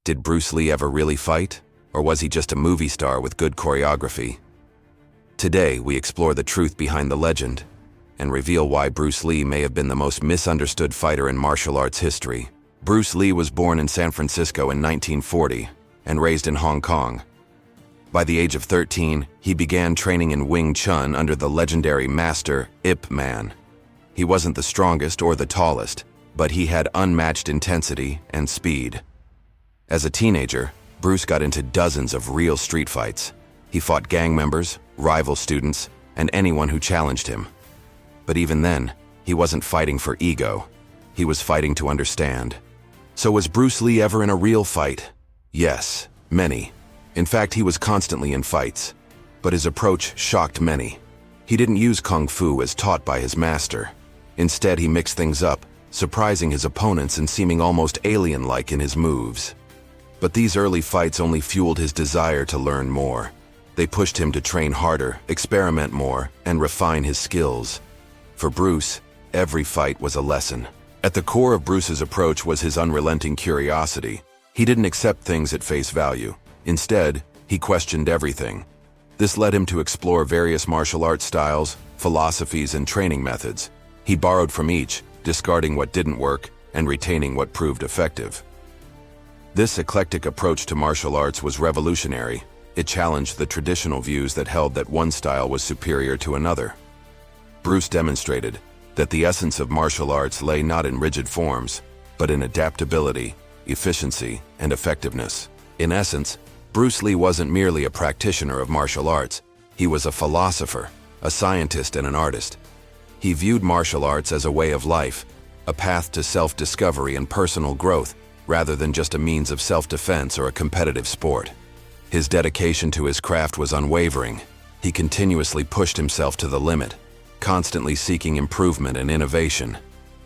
Did Bruce Lee ever really fight? Or was he just a movie star with good choreography? Today, we explore the truth behind the legend and reveal why Bruce Lee may have been the most misunderstood fighter in martial arts history. Bruce Lee was born in San Francisco in 1940 and raised in Hong Kong. By the age of 13, he began training in Wing Chun under the legendary master Ip Man. He wasn't the strongest or the tallest, but he had unmatched intensity and speed. As a teenager, Bruce got into dozens of real street fights. He fought gang members, rival students, and anyone who challenged him. But even then, he wasn't fighting for ego. He was fighting to understand. So was Bruce Lee ever in a real fight? Yes, many. In fact, he was constantly in fights. But his approach shocked many. He didn't use Kung Fu as taught by his master. Instead, he mixed things up, surprising his opponents and seeming almost alien-like in his moves. But these early fights only fueled his desire to learn more. They pushed him to train harder, experiment more, and refine his skills. For Bruce, every fight was a lesson. At the core of Bruce's approach was his unrelenting curiosity. He didn't accept things at face value. Instead, he questioned everything. This led him to explore various martial arts styles, philosophies, and training methods. He borrowed from each, discarding what didn't work and retaining what proved effective. This eclectic approach to martial arts was revolutionary. It challenged the traditional views that held that one style was superior to another. Bruce demonstrated that the essence of martial arts lay not in rigid forms, but in adaptability, efficiency, and effectiveness. In essence, Bruce Lee wasn't merely a practitioner of martial arts. He was a philosopher, a scientist, and an artist. He viewed martial arts as a way of life, a path to self-discovery and personal growth, rather than just a means of self-defense or a competitive sport. His dedication to his craft was unwavering. He continuously pushed himself to the limit, constantly seeking improvement and innovation.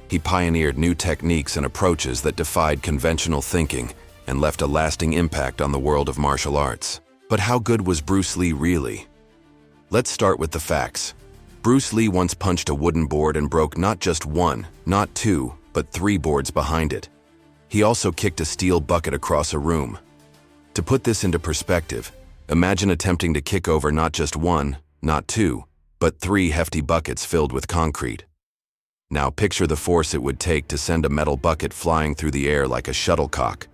He pioneered new techniques and approaches that defied conventional thinking and left a lasting impact on the world of martial arts. But how good was Bruce Lee really? Let's start with the facts. Bruce Lee once punched a wooden board and broke not just one, not two, but 3 boards behind it. He also kicked a steel bucket across a room. To put this into perspective, imagine attempting to kick over not just 1, not 2, but 3 hefty buckets filled with concrete. Now picture the force it would take to send a metal bucket flying through the air like a shuttlecock.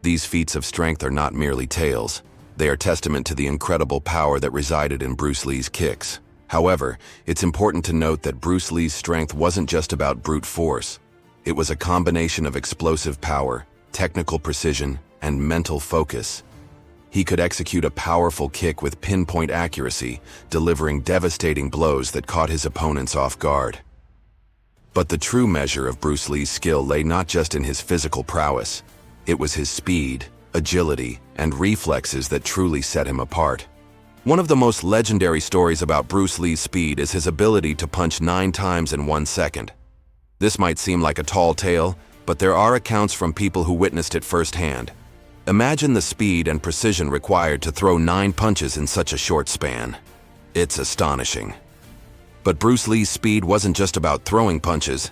These feats of strength are not merely tales. They are testament to the incredible power that resided in Bruce Lee's kicks. However, it's important to note that Bruce Lee's strength wasn't just about brute force. It was a combination of explosive power, technical precision, and mental focus. He could execute a powerful kick with pinpoint accuracy, delivering devastating blows that caught his opponents off guard. But the true measure of Bruce Lee's skill lay not just in his physical prowess. It was his speed, agility, and reflexes that truly set him apart. One of the most legendary stories about Bruce Lee's speed is his ability to punch 9 times in 1 second. This might seem like a tall tale, but there are accounts from people who witnessed it firsthand. Imagine the speed and precision required to throw 9 punches in such a short span. It's astonishing. But Bruce Lee's speed wasn't just about throwing punches.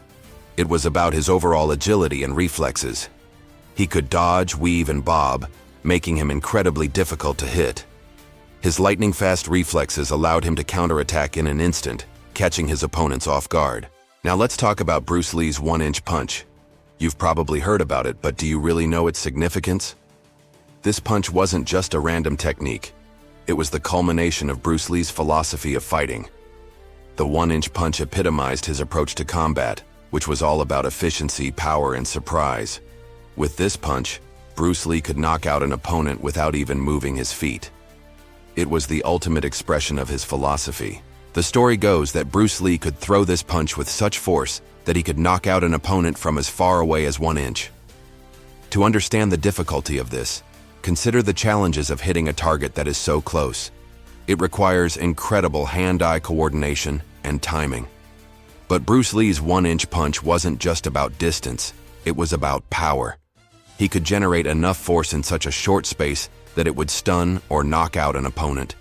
It was about his overall agility and reflexes. He could dodge, weave, and bob, making him incredibly difficult to hit. His lightning-fast reflexes allowed him to counterattack in an instant, catching his opponents off guard. Now let's talk about Bruce Lee's 1-inch punch. You've probably heard about it, but do you really know its significance? This punch wasn't just a random technique. It was the culmination of Bruce Lee's philosophy of fighting. The 1-inch punch epitomized his approach to combat, which was all about efficiency, power, and surprise. With this punch, Bruce Lee could knock out an opponent without even moving his feet. It was the ultimate expression of his philosophy. The story goes that Bruce Lee could throw this punch with such force that he could knock out an opponent from as far away as 1 inch. To understand the difficulty of this, consider the challenges of hitting a target that is so close. It requires incredible hand-eye coordination and timing. But Bruce Lee's 1-inch punch wasn't just about distance, it was about power. He could generate enough force in such a short space that it would stun or knock out an opponent.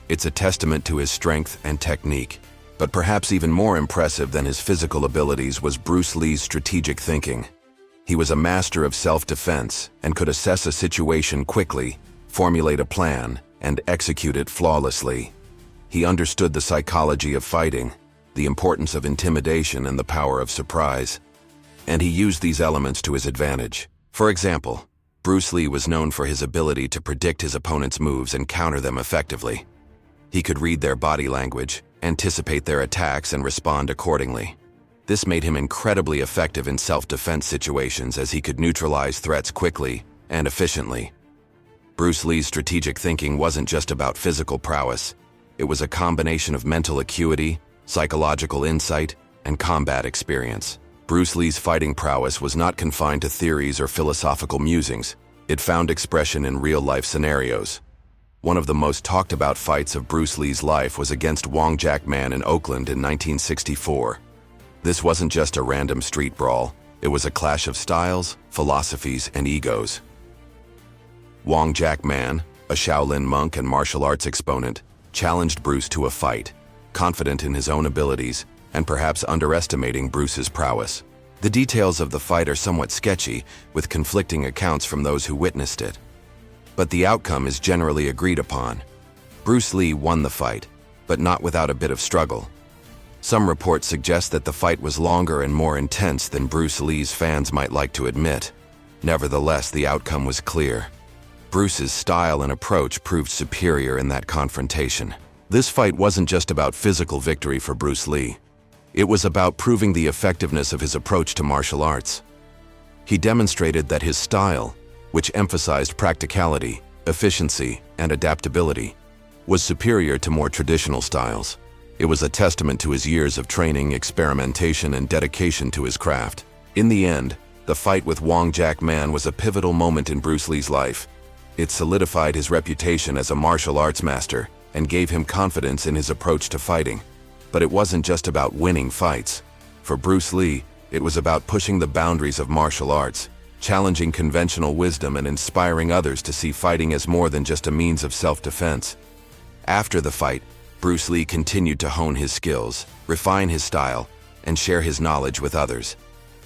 It's a testament to his strength and technique. But perhaps even more impressive than his physical abilities was Bruce Lee's strategic thinking. He was a master of self-defense and could assess a situation quickly, formulate a plan, and execute it flawlessly. He understood the psychology of fighting, the importance of intimidation and the power of surprise, and he used these elements to his advantage. For example, Bruce Lee was known for his ability to predict his opponent's moves and counter them effectively. He could read their body language, anticipate their attacks, and respond accordingly. This made him incredibly effective in self-defense situations as he could neutralize threats quickly and efficiently. Bruce Lee's strategic thinking wasn't just about physical prowess. It was a combination of mental acuity, psychological insight, and combat experience. Bruce Lee's fighting prowess was not confined to theories or philosophical musings. It found expression in real-life scenarios. One of the most talked-about fights of Bruce Lee's life was against Wong Jack Man in Oakland in 1964. This wasn't just a random street brawl. It was a clash of styles, philosophies, and egos. Wong Jack Man, a Shaolin monk and martial arts exponent, challenged Bruce to a fight, confident in his own abilities and perhaps underestimating Bruce's prowess. The details of the fight are somewhat sketchy, with conflicting accounts from those who witnessed it. But the outcome is generally agreed upon. Bruce Lee won the fight, but not without a bit of struggle. Some reports suggest that the fight was longer and more intense than Bruce Lee's fans might like to admit. Nevertheless, the outcome was clear. Bruce's style and approach proved superior in that confrontation. This fight wasn't just about physical victory for Bruce Lee. It was about proving the effectiveness of his approach to martial arts. He demonstrated that his style, which emphasized practicality, efficiency, and adaptability, was superior to more traditional styles. It was a testament to his years of training, experimentation, and dedication to his craft. In the end, the fight with Wong Jack Man was a pivotal moment in Bruce Lee's life. It solidified his reputation as a martial arts master and gave him confidence in his approach to fighting. But it wasn't just about winning fights. For Bruce Lee, it was about pushing the boundaries of martial arts, challenging conventional wisdom and inspiring others to see fighting as more than just a means of self-defense. After the fight, Bruce Lee continued to hone his skills, refine his style, and share his knowledge with others.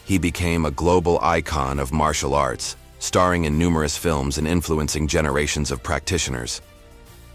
He became a global icon of martial arts, starring in numerous films and influencing generations of practitioners.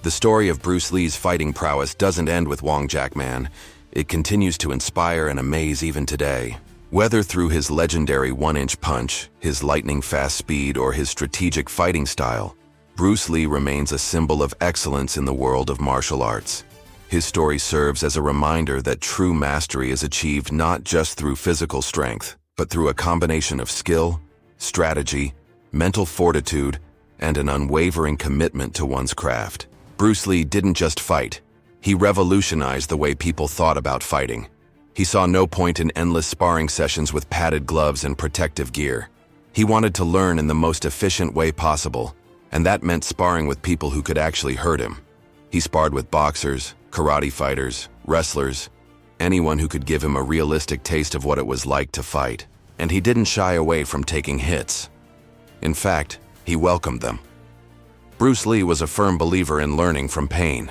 The story of Bruce Lee's fighting prowess doesn't end with Wong Jack Man. It continues to inspire and amaze even today. Whether through his legendary one-inch punch, his lightning-fast speed, or his strategic fighting style, Bruce Lee remains a symbol of excellence in the world of martial arts. His story serves as a reminder that true mastery is achieved not just through physical strength, but through a combination of skill, strategy, mental fortitude, and an unwavering commitment to one's craft. Bruce Lee didn't just fight. He revolutionized the way people thought about fighting. He saw no point in endless sparring sessions with padded gloves and protective gear. He wanted to learn in the most efficient way possible, and that meant sparring with people who could actually hurt him. He sparred with boxers, karate fighters, wrestlers, anyone who could give him a realistic taste of what it was like to fight. And he didn't shy away from taking hits. In fact, he welcomed them. Bruce Lee was a firm believer in learning from pain.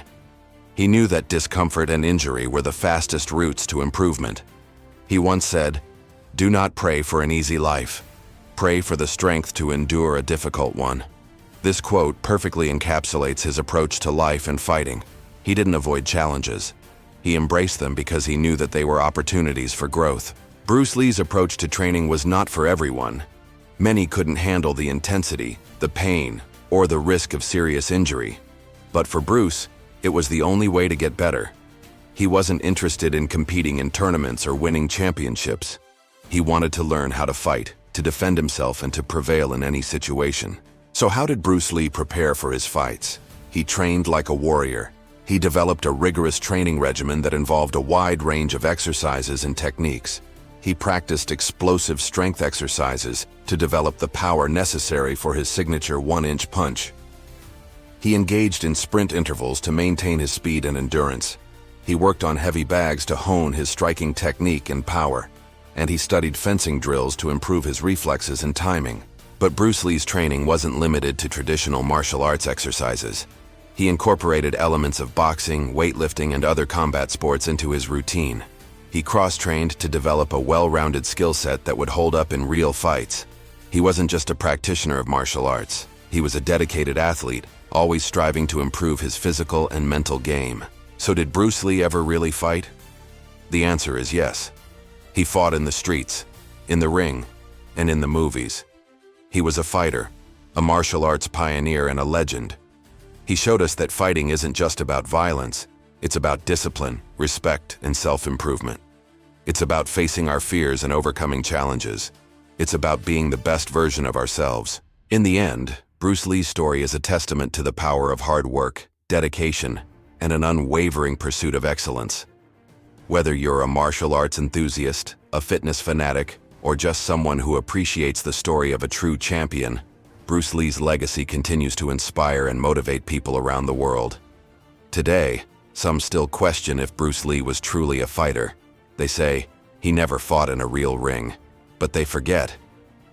He knew that discomfort and injury were the fastest routes to improvement. He once said, "Do not pray for an easy life. Pray for the strength to endure a difficult one." This quote perfectly encapsulates his approach to life and fighting. He didn't avoid challenges. He embraced them because he knew that they were opportunities for growth. Bruce Lee's approach to training was not for everyone. Many couldn't handle the intensity, the pain, or the risk of serious injury. But for Bruce, it was the only way to get better. He wasn't interested in competing in tournaments or winning championships. He wanted to learn how to fight, to defend himself, and to prevail in any situation. So how did Bruce Lee prepare for his fights? He trained like a warrior. He developed a rigorous training regimen that involved a wide range of exercises and techniques. He practiced explosive strength exercises to develop the power necessary for his signature one-inch punch. He engaged in sprint intervals to maintain his speed and endurance. He worked on heavy bags to hone his striking technique and power. And he studied fencing drills to improve his reflexes and timing. But Bruce Lee's training wasn't limited to traditional martial arts exercises. He incorporated elements of boxing, weightlifting, and other combat sports into his routine. He cross-trained to develop a well-rounded skill set that would hold up in real fights. He wasn't just a practitioner of martial arts. He was a dedicated athlete, always striving to improve his physical and mental game. So did Bruce Lee ever really fight? The answer is yes. He fought in the streets, in the ring, and in the movies. He was a fighter, a martial arts pioneer, and a legend. He showed us that fighting isn't just about violence. It's about discipline, respect, and self-improvement. It's about facing our fears and overcoming challenges. It's about being the best version of ourselves. In the end, Bruce Lee's story is a testament to the power of hard work, dedication, and an unwavering pursuit of excellence. Whether you're a martial arts enthusiast, a fitness fanatic, or just someone who appreciates the story of a true champion, Bruce Lee's legacy continues to inspire and motivate people around the world. Today, some still question if Bruce Lee was truly a fighter. They say, he never fought in a real ring. But they forget,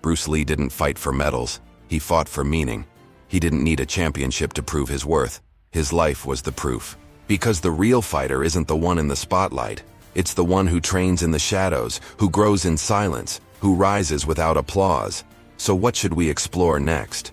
Bruce Lee didn't fight for medals, he fought for meaning. He didn't need a championship to prove his worth. His life was the proof. Because the real fighter isn't the one in the spotlight. It's the one who trains in the shadows, who grows in silence, who rises without applause. So what should we explore next?